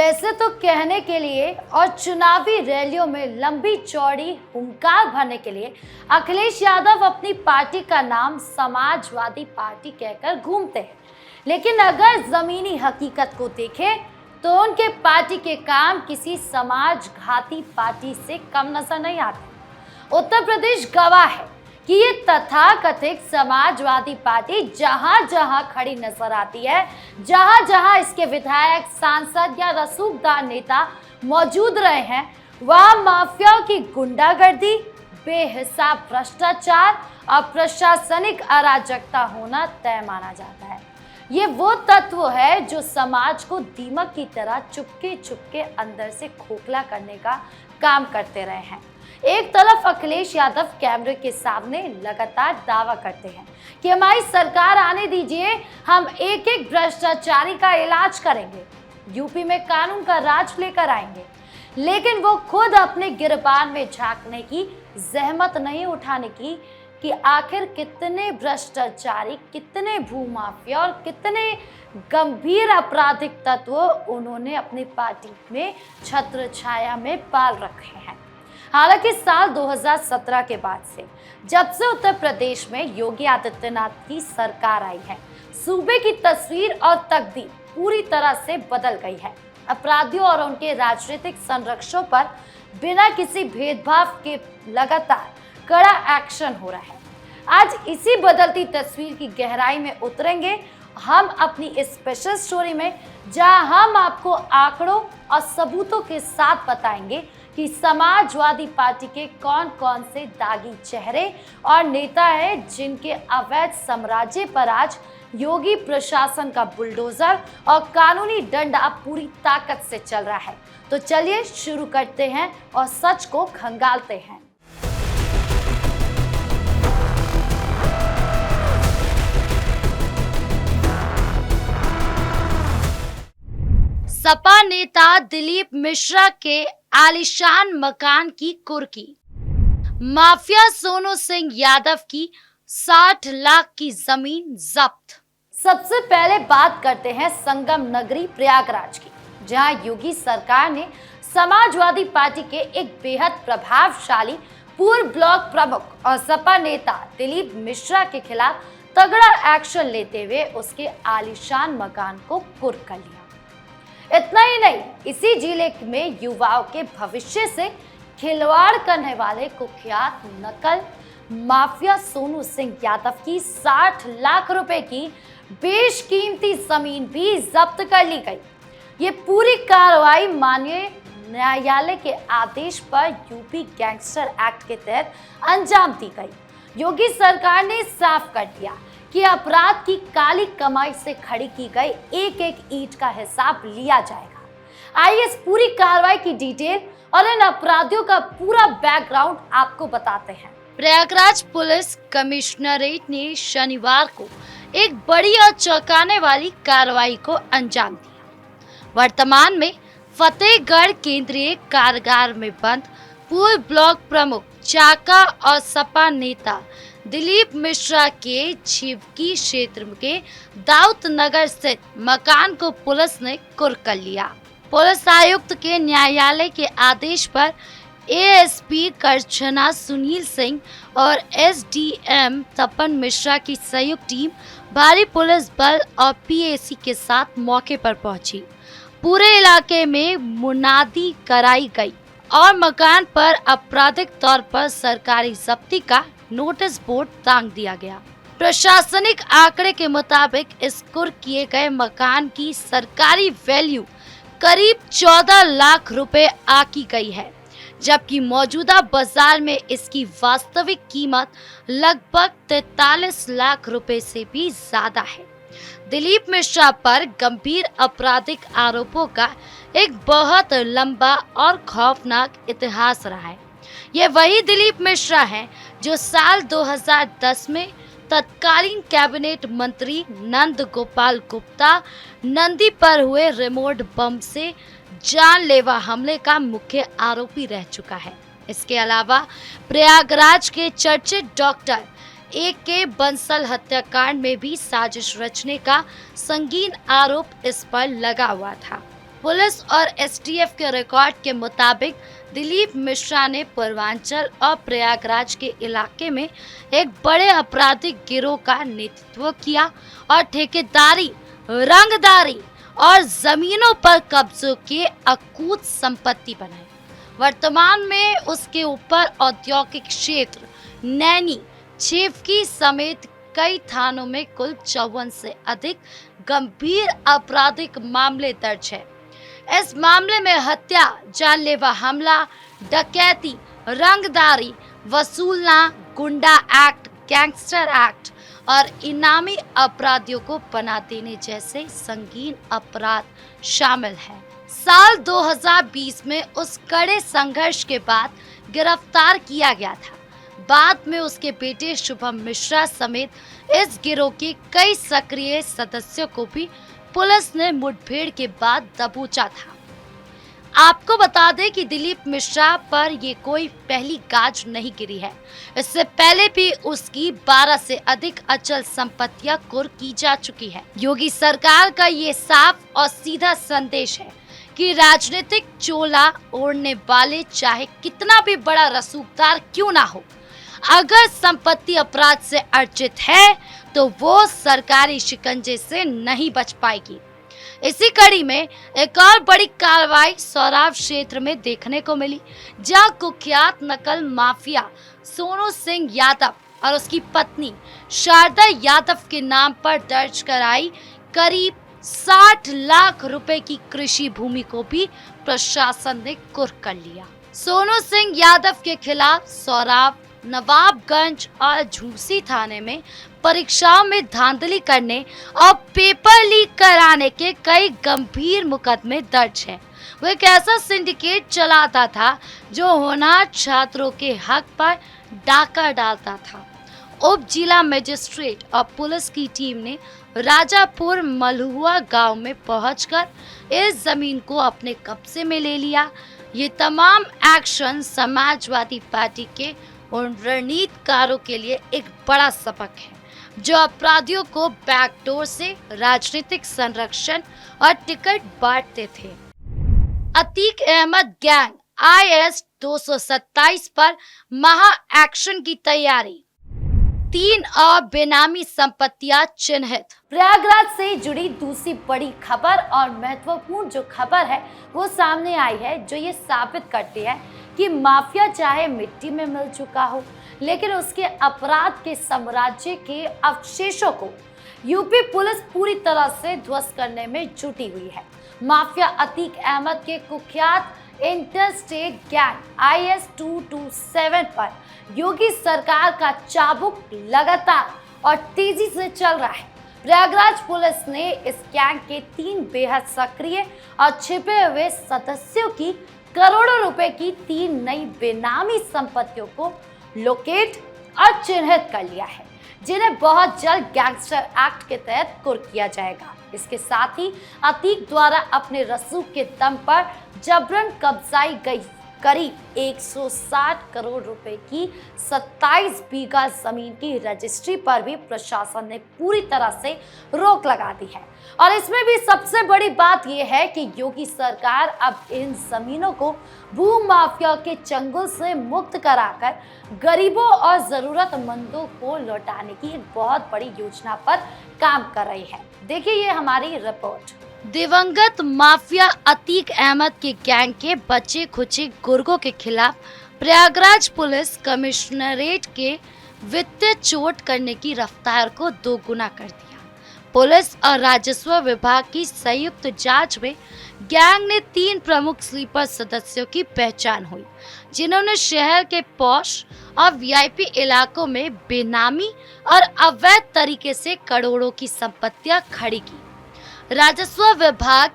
वैसे तो कहने के लिए और चुनावी रैलियों में लंबी चौड़ी हुंकार भरने के लिए अखिलेश यादव अपनी पार्टी का नाम समाजवादी पार्टी कहकर घूमते हैं, लेकिन अगर जमीनी हकीकत को देखें तो उनके पार्टी के काम किसी समाजघाती पार्टी से कम नजर नहीं आते। उत्तर प्रदेश गवाह है कि ये तथाकथित समाजवादी पार्टी जहां जहां खड़ी नजर आती है, जहां जहां इसके विधायक, सांसद या रसूखदार नेता मौजूद रहे हैं, वहां माफियाओं की गुंडागर्दी, बेहिसाब भ्रष्टाचार और प्रशासनिक अराजकता होना तय माना जाता है। ये वो तत्व है जो समाज को दीमक की तरह चुपके चुपके अंदर से खोखला करने का काम करते रहे हैं। एक तरफ अखिलेश यादव कैमरे के सामने लगातार दावा करते हैं कि हमारी सरकार आने दीजिए, हम एक एक भ्रष्टाचारी का इलाज करेंगे, यूपी में कानून का राज लेकर आएंगे, लेकिन वो खुद अपने गिरबान में झांकने की जहमत नहीं उठाने की कि आखिर कितने भ्रष्टाचारी, कितने भूमाफिया और कितने गंभीर आपराधिक तत्व उन्होंने अपनी पार्टी में छत्र छाया में पाल रखे हैं। हालांकि साल 2017 के बाद से जब से उत्तर प्रदेश में योगी आदित्यनाथ की सरकार आई है, सूबे की तस्वीर और तकदीर पूरी तरह से बदल गई है। अपराधियों और उनके राजनीतिक संरक्षकों पर बिना किसी भेदभाव के लगातार कड़ा एक्शन हो रहा है। आज इसी बदलती तस्वीर की गहराई में उतरेंगे हम अपनी इस स्पेशल स्टोरी में, जहां हम आपको आंकड़ों और सबूतों के साथ बताएंगे कि समाजवादी पार्टी के कौन कौन से दागी चेहरे और नेता हैं जिनके अवैध साम्राज्य पर आज योगी प्रशासन का बुलडोजर और कानूनी डंडा पूरी ताकत से चल रहा है। तो चलिए शुरू करते हैं और सच को खंगालते हैं। सपा नेता दिलीप मिश्रा के आलीशान मकान की कुर्की, माफिया सोनू सिंह यादव की 60 लाख की जमीन जब्त। सबसे पहले बात करते हैं संगम नगरी प्रयागराज की, जहां योगी सरकार ने समाजवादी पार्टी के एक बेहद प्रभावशाली पूर्व ब्लॉक प्रमुख और सपा नेता दिलीप मिश्रा के खिलाफ तगड़ा एक्शन लेते हुए उसके आलीशान मकान को कुर्क कर लिया। इतना ही नहीं, इसी जिले में युवाओं के भविष्य से खिलवाड़ करने वाले कुख्यात नकल माफिया सोनू सिंह यादव की 60 लाख रुपए की बेशकीमती जमीन भी जब्त कर ली गई। ये पूरी कार्रवाई माननीय न्यायालय के आदेश पर यूपी गैंगस्टर एक्ट के तहत अंजाम दी गई। योगी सरकार ने साफ कर दिया कि अपराध की काली कमाई से खड़ी की गई एक एक ईंट का हिसाब लिया जाएगा। आइए इस पूरी कार्रवाई की डिटेल और इन अपराधियों का पूरा बैकग्राउंड आपको बताते हैं। प्रयागराज पुलिस कमिश्नरेट ने शनिवार को एक बड़ी और चौंकाने वाली कार्रवाई को अंजाम दिया। वर्तमान में फतेहगढ़ केंद्रीय कारागार में बंद पूर्व ब्लॉक प्रमुख चाका और सपा नेता दिलीप मिश्रा के छिवकी क्षेत्र के दाऊद नगर स्थित मकान को पुलिस ने कुर्क कर लिया। पुलिस आयुक्त के न्यायालय के आदेश पर एएसपी करछना सुनील सिंह और एसडीएम तपन मिश्रा की संयुक्त टीम भारी पुलिस बल और पीएसी के साथ मौके पर पहुंची। पूरे इलाके में मुनादी कराई गई और मकान पर आपराधिक तौर पर सरकारी जब्ती का नोटिस बोर्ड टांग दिया गया। प्रशासनिक आंकड़े के मुताबिक इस कुर्क किए गए मकान की सरकारी वैल्यू करीब 14 लाख रुपए आकी गई है, जबकि मौजूदा बाजार में इसकी वास्तविक कीमत लगभग 43 लाख रुपए से भी ज्यादा है। दिलीप मिश्रा पर गंभीर आपराधिक आरोपों का एक बहुत लंबा और खौफनाक इतिहास रहा है। ये वही दिलीप मिश्रा हैं जो साल 2010 में तत्कालीन कैबिनेट मंत्री नंद गोपाल गुप्ता नंदी पर हुए रिमोट बम से जानलेवा हमले का मुख्य आरोपी रह चुका है। इसके अलावा प्रयागराज के चर्चित डॉक्टर AK बंसल हत्याकांड में भी साजिश रचने का संगीन आरोप इस पर लगा हुआ था। पुलिस और एसटीएफ के रिकॉर्ड के मुताबिक दिलीप मिश्रा ने पूर्वांचल और प्रयागराज के इलाके में एक बड़े आपराधिक गिरोह का नेतृत्व किया और ठेकेदारी, रंगदारी और जमीनों पर कब्जों के अकूत संपत्ति बनाई। वर्तमान में उसके ऊपर औद्योगिक क्षेत्र, नैनी, छेवकी समेत कई थानों में कुल 54 से अधिक गंभीर आपराधिक मामले दर्ज है। इस मामले में हत्या, जानलेवा हमला, डकैती, रंगदारी वसूलना, गुंडा एक्ट, गैंगस्टर एक्ट और इनामी अपराधियों को पनाह देने जैसे संगीन अपराध शामिल हैं। साल 2020 में उस कड़े संघर्ष के बाद गिरफ्तार किया गया था। बाद में उसके बेटे शुभम मिश्रा समेत इस गिरोह के कई सक्रिय सदस्यों को भी पुलिस ने मुठभेड़ के बाद दबोचा था। आपको बता दें कि दिलीप मिश्रा पर ये कोई पहली गाज नहीं गिरी है। इससे पहले भी उसकी 12 से अधिक अचल संपत्तियां कुर्क की जा चुकी है। योगी सरकार का ये साफ और सीधा संदेश है कि राजनीतिक चोला ओढ़ने वाले चाहे कितना भी बड़ा रसूखदार क्यों ना हो, अगर संपत्ति अपराध से अर्जित है तो वो सरकारी शिकंजे से नहीं बच पाएगी। इसी कड़ी में एक और बड़ी कार्रवाई सौराव क्षेत्र में देखने को मिली, जहां कुख्यात नकल माफिया सोनू सिंह यादव और उसकी पत्नी शारदा यादव के नाम पर दर्ज कराई करीब 60 लाख रुपए की कृषि भूमि को भी प्रशासन ने कुर्क कर लिया। सोनू सिंह यादव के खिलाफ सौराव, नवाबगंज और झूसी थाने में परीक्षाओं में धांधली करने और पेपर लीक कराने के कई गंभीर मुकदमे दर्ज हैं। वो एक ऐसा सिंडिकेट चलाता था जो होनहार छात्रों के हक पर डाका डालता था। उप जिला मजिस्ट्रेट और पुलिस की टीम ने राजापुर मलहुआ गांव में पहुंचकर इस जमीन को अपने कब्जे में ले लिया। ये तमाम एक्शन समाजवादी पार्टी के उन रणनीतिकारों के लिए एक बड़ा सबक है जो अपराधियों को बैकडोर से राजनीतिक संरक्षण और टिकट बांटते थे। अतीक अहमद गैंग IS 227 पर महा एक्शन की तैयारी, 3 और बेनामी संपत्तियां चिन्हित। प्रयागराज से जुड़ी दूसरी बड़ी खबर और महत्वपूर्ण जो खबर है वो सामने आई है, जो ये साबित करती है कि माफिया चाहे मिट्टी में मिल चुका हो, लेकिन उसके अपराध के साम्राज्य के अवशेषों को यूपी पुलिस पूरी तरह से ध्वस्त करने में जुटी हुई है। माफिया अतीक अहमद के कुख्यात इंटरस्टेट गैंग IS 227 पर योगी सरकार का चाबुक लगातार और तेजी से चल रहा है। प्रयागराज पुलिस ने इस गैंग के 3 बेहद सक्रिय और छिपे हुए सदस्यों की करोड़ों रुपए की 3 नई बेनामी संपत्तियों को लोकेट और चिन्हित कर लिया है, जिन्हें बहुत जल्द गैंगस्टर एक्ट के तहत कुर्क किया जाएगा। इसके साथ ही अतीक द्वारा अपने रसूख के दम पर जबरन कब्जाई गई करीब 160 करोड़ रुपए की 27 बीघा जमीन की रजिस्ट्री पर भी प्रशासन ने पूरी तरह से रोक लगा दी है। और इसमें भी सबसे बड़ी बात यह है कि योगी सरकार अब इन जमीनों को भू माफिया के चंगुल से मुक्त कराकर गरीबों और जरूरतमंदों को लौटाने की एक बहुत बड़ी योजना पर काम कर रही है। देखिए ये हमारी रिपोर्ट। दिवंगत माफिया अतीक अहमद के गैंग के बचे खुचे गुर्गों के खिलाफ प्रयागराज पुलिस कमिश्नरेट के वित्तीय चोट करने की रफ्तार को दोगुना कर दिया। पुलिस और राजस्व विभाग की संयुक्त जांच में गैंग ने 3 प्रमुख स्लीपर सदस्यों की पहचान हुई, जिन्होंने शहर के पॉश और VIP इलाकों में बेनामी और अवैध तरीके से करोड़ों की संपत्तियां खड़ी की। राजस्व विभाग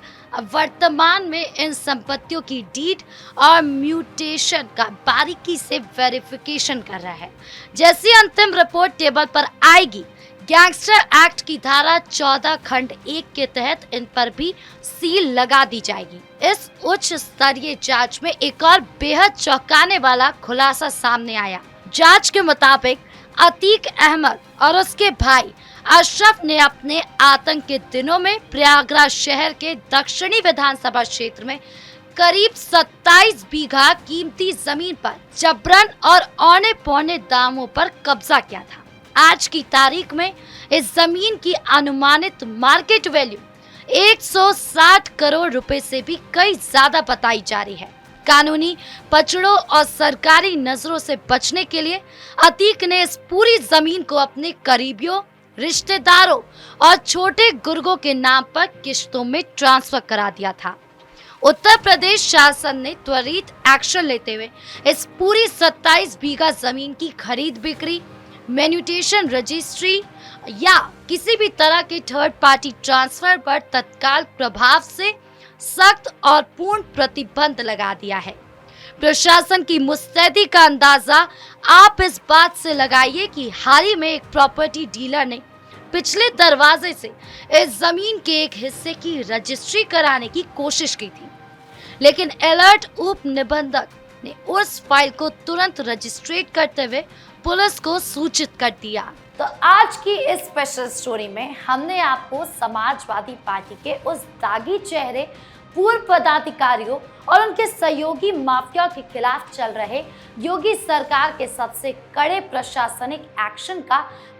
वर्तमान में इन संपत्तियों की डीड और म्यूटेशन का बारीकी से वेरिफिकेशन कर रहा है। जैसी अंतिम रिपोर्ट टेबल पर आएगी, गैंगस्टर एक्ट की धारा 14 खंड 1 के तहत इन पर भी सील लगा दी जाएगी। इस उच्च स्तरीय जांच में एक और बेहद चौंकाने वाला खुलासा सामने आया। जांच के मुताबिक अतीक अहमद और उसके भाई अशरफ ने अपने आतंक के दिनों में प्रयागराज शहर के दक्षिणी विधानसभा क्षेत्र में करीब 27 बीघा कीमती जमीन पर जबरन और औने पौने दामों पर कब्जा किया था। आज की तारीख में इस जमीन की अनुमानित मार्केट वैल्यू 160 करोड़ रुपए से भी कई ज्यादा बताई जा रही है। कानूनी पचड़ों और सरकारी नजरों से बचने के लिए अतीक ने इस पूरी जमीन को अपने करीबियों, रिश्तेदारों और छोटे गुर्गों के नाम पर किश्तों में ट्रांसफर करा दिया था। उत्तर प्रदेश शासन ने त्वरित एक्शन लेते हुए इस पूरी 27 बीघा जमीन की खरीद बिक्री, मैन्युटेशन रजिस्ट्री या किसी भी तरह के थर्ड पार्टी ट्रांसफर पर तत्काल प्रभाव से सख्त और पूर्ण प्रतिबंध लगा दिया है। प्रशासन की मुस्तैदी का अंदाजा आप इस बात से लगाइए कि हाल ही में एक प्रॉपर्टी डीलर ने पिछले दरवाजे से इस जमीन के एक हिस्से की रजिस्ट्री कराने की कोशिश की थी, लेकिन अलर्ट उप निबंधक ने उस फाइल को तुरंत रजिस्ट्रेट करते हुए पुलिस को सूचित कर दिया। तो आज की इस स्पेशल स्टोरी में हमने आपको समाजवादी पार्टी के उस दागी चेहरे पूर्व पदाधिकारियों और उनके सहयोगी माफिया के खिलाफ चल रहे योगी सरकार के सबसे कड़े प्रशासनिक एक्शन का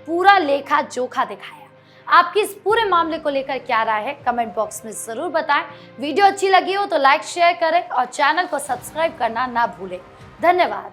पूरा लेखा जोखा दिखाया। आपकी इस पूरे मामले को लेकर क्या राय है, कमेंट बॉक्स में जरूर बताएं। वीडियो अच्छी लगी हो तो लाइक शेयर करें और चैनल को सब्सक्राइब करना ना भूलें। धन्यवाद।